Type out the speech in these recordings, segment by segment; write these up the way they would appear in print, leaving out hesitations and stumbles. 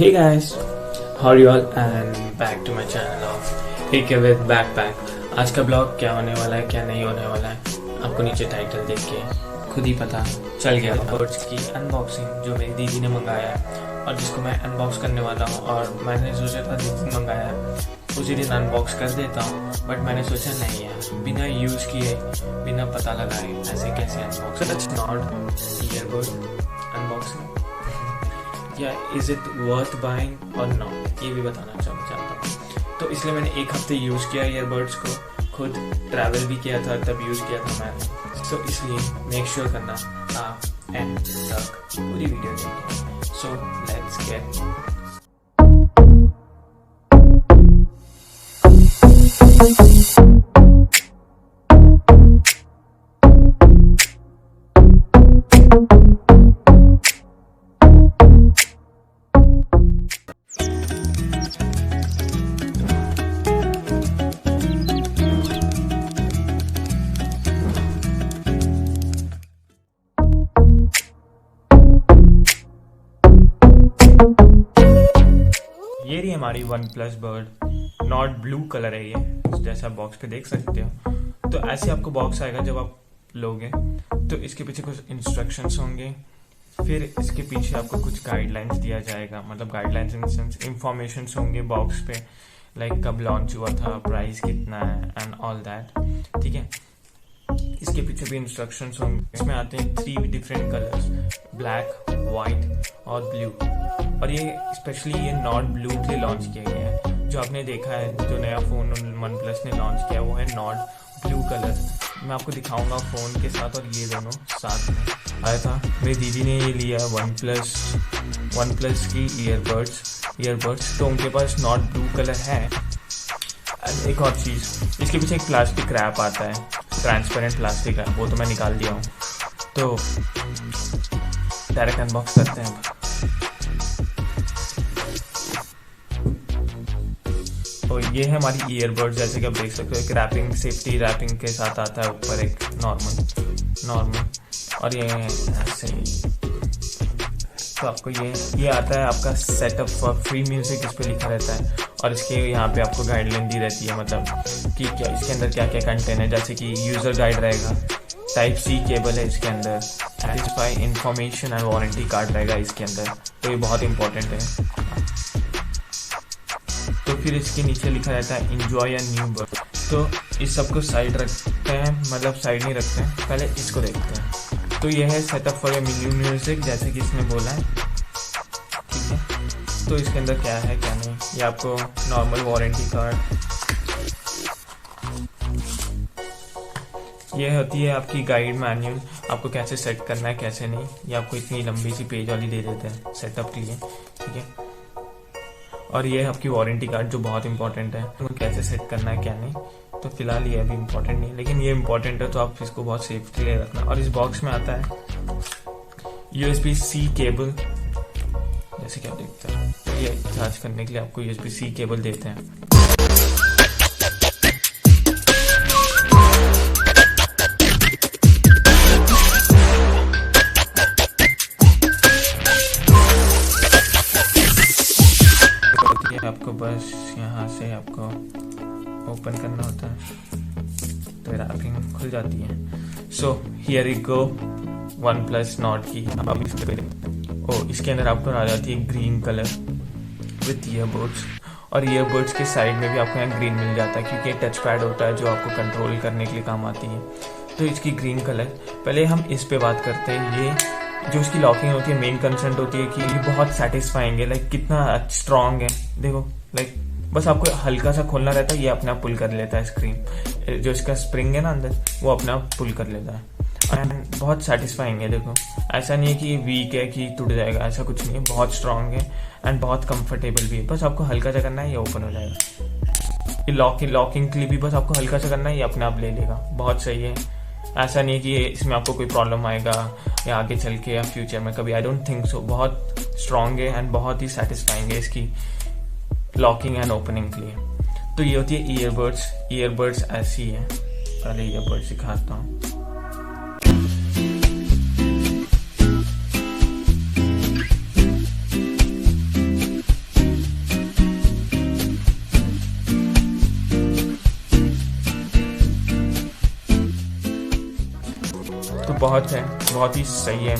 Hey guys, how are you all and back to my channel of AK with Backpack। आज का blog क्या होने वाला है क्या नहीं होने वाला है आपको नीचे टाइटल देख के खुद ही पता चल गया। बर्ड्स की अनबॉक्सिंग जो मेरी दीदी ने मंगाया है और जिसको मैं अनबॉक्स करने वाला हूँ, और मैंने सोचा था जिस दिन मंगाया उसी दिन अनबॉक्स कर देता हूँ, बट मैंने सोचा नहीं यार, बिना यूज़ किए बिना पता लगाए ऐसे कैसे unbox. It's not earbud unboxing या इज इट वर्थ बाइंग और नॉट, ये भी बताना चाहता हूँ। तो इसलिए मैंने एक हफ्ते यूज़ किया ईयरबड्स को, खुद ट्रैवल भी किया था तब यूज़ किया था मैंने। सो इसलिए मेक श्योर करना आप एंड तक पूरी वीडियो देखें। सो लेट्स गेट ये रही हमारी one plus bird. Not blue colour है ये, जैसा बॉक्स पे देख सकते हो। तो ऐसे आपको बॉक्स आएगा जब आप लोगे, तो इसके पीछे कुछ इंस्ट्रक्शंस होंगे, फिर इसके पीछे आपको कुछ गाइडलाइंस दिया जाएगा, मतलब गाइडलाइंस इन सेंस इंफॉर्मेशन होंगे बॉक्स पे, लाइक कब लॉन्च हुआ था, प्राइस कितना है एंड ऑल दैट। ठीक है, इसके पीछे भी इंस्ट्रक्शंस होंगे। इसमें आते हैं 3 डिफरेंट कलर्स, ब्लैक, वाइट और ब्लू। और ये स्पेशली ये नॉट ब्लू के लिए लॉन्च किया गया है। जो आपने देखा है जो नया फ़ोन वन प्लस ने लॉन्च किया वो है नॉट ब्लू कलर। मैं आपको दिखाऊंगा फ़ोन के साथ, और ये दोनों साथ में आया था। मेरी दीदी ने ये लिया है वन प्लस की ईयरबड्स, तो उनके पास नॉट ब्लू कलर है। एक और चीज़, इसके पीछे एक प्लास्टिक रैप आता है, ट्रांसपेरेंट प्लास्टिक है, वो तो मैं निकाल दिया हूँ। तो डायरेक्ट अनबॉक्स करते हैं। तो ये है हमारी ईयरबड, जैसे कि आप देख सकते हो, एक रैपिंग, सेफ्टी रैपिंग के साथ आता है ऊपर, एक नॉर्मल और ये ऐसे ही। तो आपको ये आता है आपका सेटअप फॉर फ्री म्यूजिक, इस पे लिखा रहता है, और इसके यहाँ पे आपको गाइडलाइन दी रहती है, मतलब कि क्या इसके अंदर क्या क्या कंटेंट है, जैसे कि यूज़र गाइड रहेगा, टाइप सी केबल है इसके अंदर, satisfy information and warranty card रहेगा इसके अंदर। तो ये बहुत इंपॉर्टेंट है। तो फिर इसके नीचे लिखा रहता है इंजॉय अ न्यू बर्ड। तो इस सब को साइड रखते हैं, मतलब साइड नहीं रखते हैं, पहले इसको देखते हैं। तो ये है setup for a new music, जैसे कि इसने बोला है। ठीक है, तो इसके अंदर क्या है क्या नहीं, ये आपको नॉर्मल वारंटी कार्ड, ये होती है आपकी गाइड मैन्यूल, आपको कैसे सेट करना है कैसे नहीं। ये आपको इतनी लंबी सी पेज वाली दे देते हैं सेटअप के लिए। ठीक है, और ये है आपकी वारंटी कार्ड जो बहुत इंपॉर्टेंट है, तो कैसे सेट करना है क्या नहीं। तो फिलहाल ये अभी इम्पोर्टेंट नहीं, लेकिन ये इम्पोर्टेंट है, तो आप इसको बहुत सेफ्टी ले रखना। और इस बॉक्स में आता है USB-C केबल, जैसे कि आप देखते हैं। तो ये चार्ज करने के लिए आपको USB-C केबल देते हैं। आपको बस यहाँ से आपको ओपन करना होता है, तो रैपिंग खुल जाती है। So here you go, one plus not की। अब इसके अंदर आपको आ जाती है ग्रीन कलर विथ ईयरबड्स, और ईयरबड्स के साइड में भी आपको यहाँ ग्रीन मिल जाता है, क्योंकि टच पैड होता है जो आपको कंट्रोल करने के लिए काम आती है। तो इसकी ग्रीन कलर, पहले हम इस पे बात करते हैं। ये जो इसकी लॉकिंग होती है, मेन कंसर्न होती है कि ये बहुत सेटिस्फाइंग है, लाइक कितना स्ट्रॉन्ग है। देखो, लाइक बस आपको हल्का सा खोलना रहता है, ये अपने आप पुल कर लेता है स्क्रीन, जो इसका स्प्रिंग है ना अंदर, वो अपने आप पुल कर लेता है। एंड बहुत सेटिस्फाइंग है। देखो, ऐसा नहीं है कि वीक है कि टूट जाएगा, ऐसा कुछ नहीं है, बहुत स्ट्रॉन्ग है एंड बहुत कंफर्टेबल भी है। बस आपको हल्का सा करना है, ये ओपन हो जाएगा। ये लॉकिंग के लिए भी बस आपको हल्का सा करना है, ये अपने आप ले लेगा। बहुत सही है, ऐसा नहीं कि इसमें आपको कोई प्रॉब्लम आएगा या आगे चल के या फ्यूचर में कभी, आई डोंट थिंक सो। बहुत स्ट्रॉन्ग है एंड बहुत ही सेटिस्फाइंग है इसकी लॉकिंग एंड ओपनिंग के लिए। तो ये होती है ईयरबड्स ऐसी है। पहले ईयरबड्स दिखाता हूँ। बहुत है, बहुत ही सही है,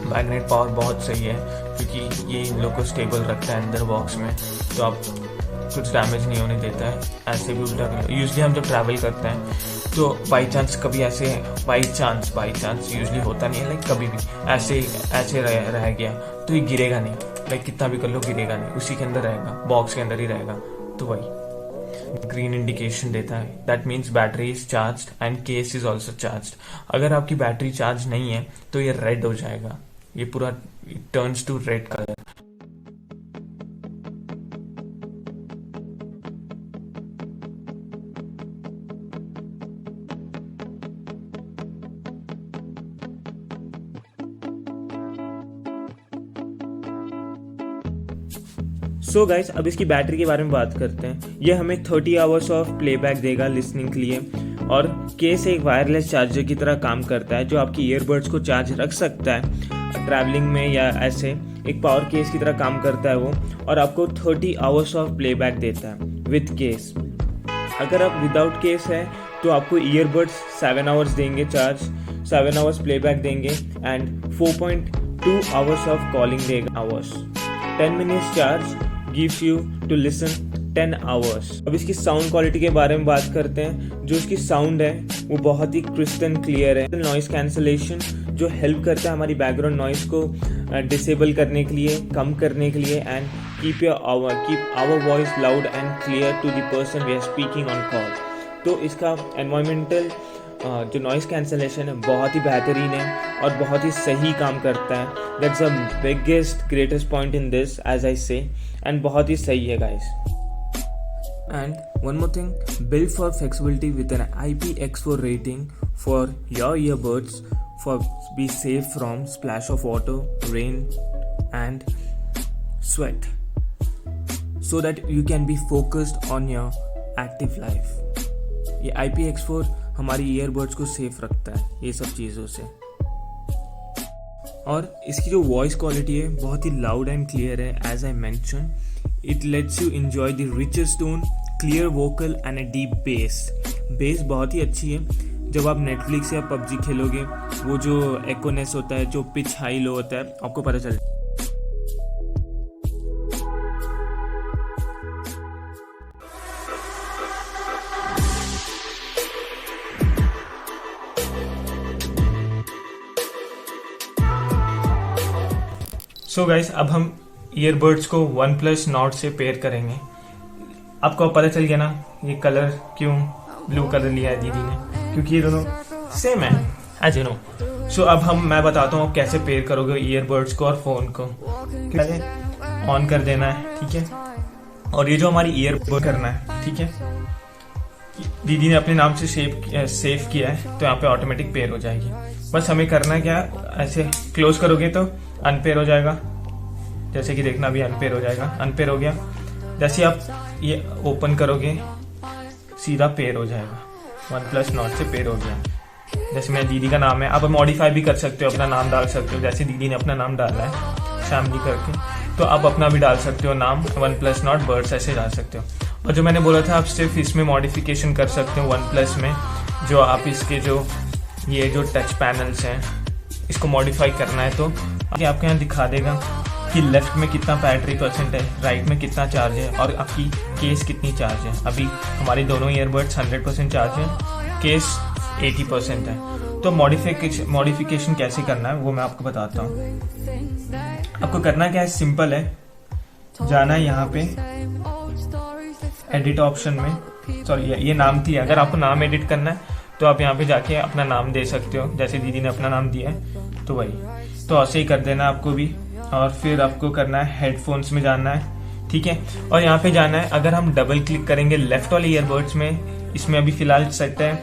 मैग्नेट पावर बहुत सही है, क्योंकि ये इन लोग को स्टेबल रखता है अंदर बॉक्स में, तो आप कुछ डैमेज नहीं होने देता है। ऐसे भी उल्टा यूजली हम जब ट्रैवल करते हैं तो बाई चांस कभी ऐसे बाई चांस यूजली होता नहीं है, लाइक कभी भी ऐसे रह गया तो ये गिरेगा नहीं, लाइक कितना भी कर लो गिरेगा नहीं, उसी के अंदर रहेगा, बॉक्स के अंदर ही रहेगा। तो वही ग्रीन इंडिकेशन देता है, that means battery is charged and case is also charged. अगर आपकी बैटरी चार्ज नहीं है तो ये रेड हो जाएगा, ये पूरा turns to red colour. So guys, अब इसकी बैटरी के बारे में बात करते हैं। ये हमें 30 आवर्स ऑफ प्लेबैक देगा लिसनिंग के लिए, और केस एक वायरलेस चार्जर की तरह काम करता है जो आपकी ईयरबड्स को चार्ज रख सकता है ट्रैवलिंग में, या ऐसे एक पावर केस की तरह काम करता है वो, और आपको 30 आवर्स ऑफ प्लेबैक देता है विद केस। अगर आप विदाउट केस है तो आपको ईयरबड्स 7 आवर्स देंगे चार्ज, 7 आवर्स प्लेबैक देंगे, एंड 4.2 आवर्स ऑफ कॉलिंग देगा hours. 10 minutes charge gives you to listen 10 hours। अब इसकी साउंड क्वालिटी के बारे में बात करते हैं। जो इसकी साउंड है वो बहुत ही क्रिस्टल क्लियर है। नॉइस कैंसलेशन जो हेल्प करता है हमारी बैकग्राउंड नॉइस को डिसेबल करने के लिए, कम करने के लिए, and keep our voice loud and clear to the person we are speaking on call. तो इसका एनवायरमेंटल जो नॉइस कैंसलेशन है बहुत ही बेहतरीन है और बहुत ही सही काम करता है। That's the biggest greatest point in this as I say, and बहुत ही सही है guys. And one more thing, built for flexibility with an IPX4 rating for your earbuds for be safe from splash of water, rain and sweat, so that you can be focused on your active life। ये IPX4 हमारी earbuds को safe रखता है ये सब चीज़ों से। और इसकी जो वॉइस क्वालिटी है बहुत ही लाउड एंड क्लियर है। As I mention, it lets you enjoy the richest tone, clear vocal and a deep bass बहुत ही अच्छी है। जब आप नेटफ्लिक्स या पबजी खेलोगे वो जो एकोनेस होता है, जो पिच हाई लो होता है, आपको पता चल। सो गाइस, अब हम ईयरबड्स को OnePlus Nord से पेयर करेंगे। आपको पता चल गया ना ये कलर क्यों ब्लू कलर लिया है दीदी ने, क्योंकि ये दोनों सेम है एज यू नो। सो अब मैं बताता हूँ कैसे पेयर करोगे ईयरबड्स को और फोन को। पहले ऑन कर देना है, ठीक है, और ये जो हमारी ईयरबड करना है, ठीक है, दीदी ने अपने नाम से सेव किया है, तो यहाँ पे ऑटोमेटिक पेयर हो जाएगी। बस हमें करना क्या, ऐसे क्लोज करोगे तो अनपेयर हो जाएगा, जैसे कि देखना भी अनपेयर हो जाएगा, अनपेयर हो गया। जैसे आप ये ओपन करोगे सीधा पेयर हो जाएगा, OnePlus Nord से पेयर हो गया। जैसे मेरी दीदी का नाम है, आप मॉडिफाई भी कर सकते हो, अपना नाम डाल सकते हो। जैसे दीदी ने अपना नाम डाला है शामली करके, तो आप अपना भी डाल सकते हो नाम, OnePlus Nord बर्ड्स ऐसे डाल सकते हो। और जो मैंने बोला था आप सिर्फ इसमें मॉडिफिकेशन कर सकते हो OnePlus में, जो आप इसके ये जो टच पैनल्स हैं इसको मॉडिफाई करना है, तो आपके यहाँ दिखा देगा कि लेफ्ट में कितना बैटरी परसेंट है, राइट में कितना चार्ज है, और आपकी केस कितनी चार्ज है। अभी हमारी दोनों ईयरबड्स 100% चार्ज है, केस 80% है। तो मॉडिफिकेशन कैसे करना है वो मैं आपको बताता हूँ। आपको करना क्या है, सिंपल है, जाना है यहाँ पे एडिट ऑप्शन में, सॉरी ये नाम थी, अगर आपको नाम एडिट करना है तो आप यहाँ पे जाके अपना नाम दे सकते हो, जैसे दीदी ने अपना नाम दिया है तो वही, तो ऐसे ही कर देना आपको भी। और फिर आपको करना है हेडफोन्स में जाना है, ठीक है, और यहाँ पे जाना है। अगर हम डबल क्लिक करेंगे लेफ्ट वाले ईयरबड्स में, इसमें अभी फिलहाल सेट है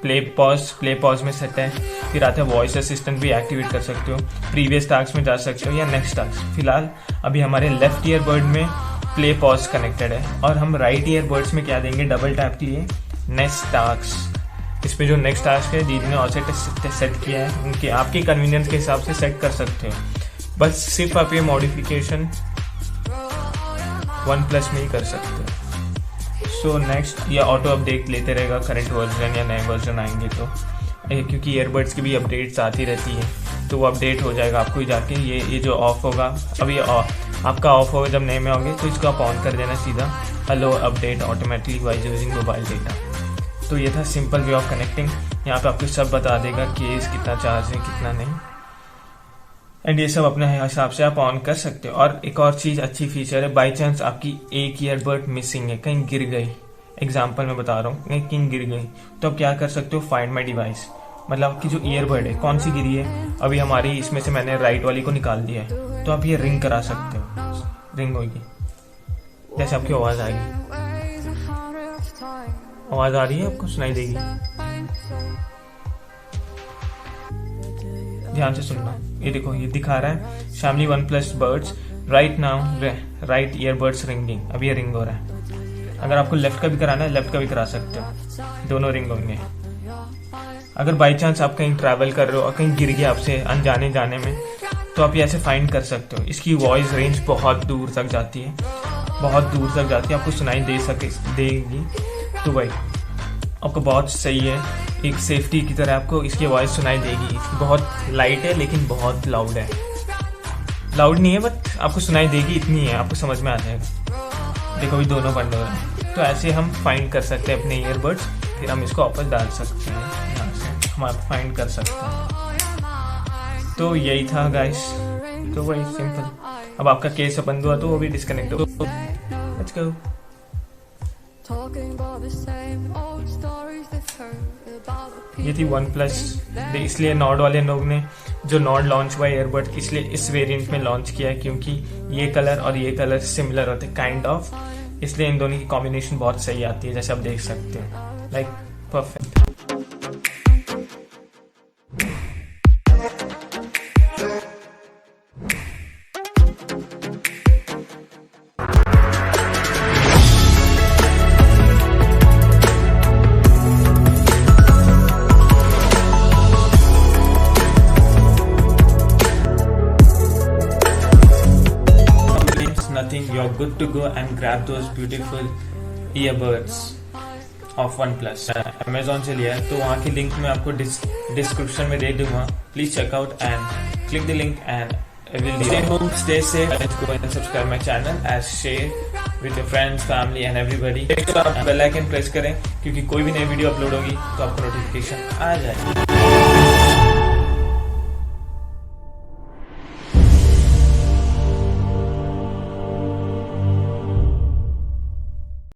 प्ले पॉज में सेट है, फिर आता है वॉइस असिस्टेंट भी एक्टिवेट कर सकते हो, प्रीवियस टास्क में जा सकते हो या नेक्स्ट टास्क। फिलहाल अभी हमारे लेफ्ट ईयरबड में प्ले पॉज कनेक्टेड है, और हम राइट ईयरबड्स में क्या देंगे, डबल टैप के लिए नेक्स्ट टास्क। इसमें जो नेक्स्ट टास्क है दीदी ने और सेट किया है, उनके आपके कन्वीनियंस के हिसाब से सेट कर सकते हो। बस सिर्फ आप ये मॉडिफिकेशन OnePlus में ही कर सकते हो। सो नेक्स्ट, ये ऑटो अपडेट लेते रहेगा, करंट वर्जन या नए वर्जन आएंगे तो। क्योंकि ईयरबड्स की भी अपडेट्स आती रहती है, तो वो अपडेट हो जाएगा आपको जाके। ये जो ऑफ होगा, अब ये आपका ऑफ होगा जब नए में होंगे, तो इसको आप ऑन कर देना सीधा, allow update automatically by using mobile data. तो ये था सिंपल वे ऑफ कनेक्टिंग। यहाँ पे आपको सब बता देगा केस कितना चार्ज है कितना नहीं, एंड ये सब अपने हिसाब से आप ऑन कर सकते हो। और एक और चीज अच्छी फीचर है, बाई चांस आपकी एक ईयरबड मिसिंग है, कहीं गिर गई, एग्जाम्पल मैं बता रहा हूँ, कहीं गिर गई, तो आप क्या कर सकते हो, फाइंड माई डिवाइस, मतलब आपकी जो ईयरबड है कौन सी गिरी है, अभी हमारी इसमें से मैंने राइट वाली को निकाल दिया है, तो आप ये रिंग करा सकते हो, रिंग होगी, जैसे आपकी आवाज आएगी, आवाज आ रही है आपको सुनाई देगी, ध्यान से सुनना। ये देखो ये दिखा रहा है Xiaomi OnePlus birds right now right earbuds ringing, अब ये रिंग हो रहा है। अगर आपको लेफ्ट का भी कराना है लेफ्ट का भी करा सकते हो, दोनों रिंग होंगे। अगर बाई चांस आप कहीं ट्रैवल कर रहे हो और कहीं गिर गया आपसे अनजाने जाने में, तो आप ये ऐसे फाइंड कर सकते हो। इसकी वॉइस रेंज बहुत दूर तक जाती है, बहुत दूर तक जाती है, आपको सुनाई देगी, तो भाई आपको बहुत सही है, एक सेफ्टी की तरह आपको इसकी आवाज़ सुनाई देगी। बहुत लाइट है लेकिन बहुत लाउड है, लाउड नहीं है बट आपको सुनाई देगी, इतनी है, आपको समझ में आ जाएगा। देखो भी दोनों बंद हो रहे हैं, तो ऐसे हम फाइंड कर सकते हैं अपने ईयरबड्स, फिर हम इसको वापस डाल सकते हैं, यहाँ से हम फाइंड कर सकते हैं। तो यही था गाइस, तो वही सिंपल। अब आपका केस बंद हुआ तो वो भी डिस्कनेक्ट हो, लेट्स गो। ये थी OnePlus, इसलिए नॉर्ड वाले लोग ने जो नॉर्ड लॉन्च हुआ ईयरबड, इसलिए इस वेरिएंट में लॉन्च किया है, क्योंकि ये कलर और ये कलर सिमिलर होते हैं काइंड ऑफ, इसलिए इन दोनों की कॉम्बिनेशन बहुत सही आती है, जैसे आप देख सकते हैं, like perfect. Nothing, you're good to go and grab those beautiful earbuds of OnePlus। Amazon से लिया है, तो वहाँ की लिंक मैं आपको डिस्क्रिप्शन में दे दूंगा, please check out and click the link and stay home, stay safe, and go and subscribe my channel as share with your friends, family and everybody। Bell icon press करें, क्योंकि कोई भी नई वीडियो अपलोड होगी तो आपको notification आ जाएगी।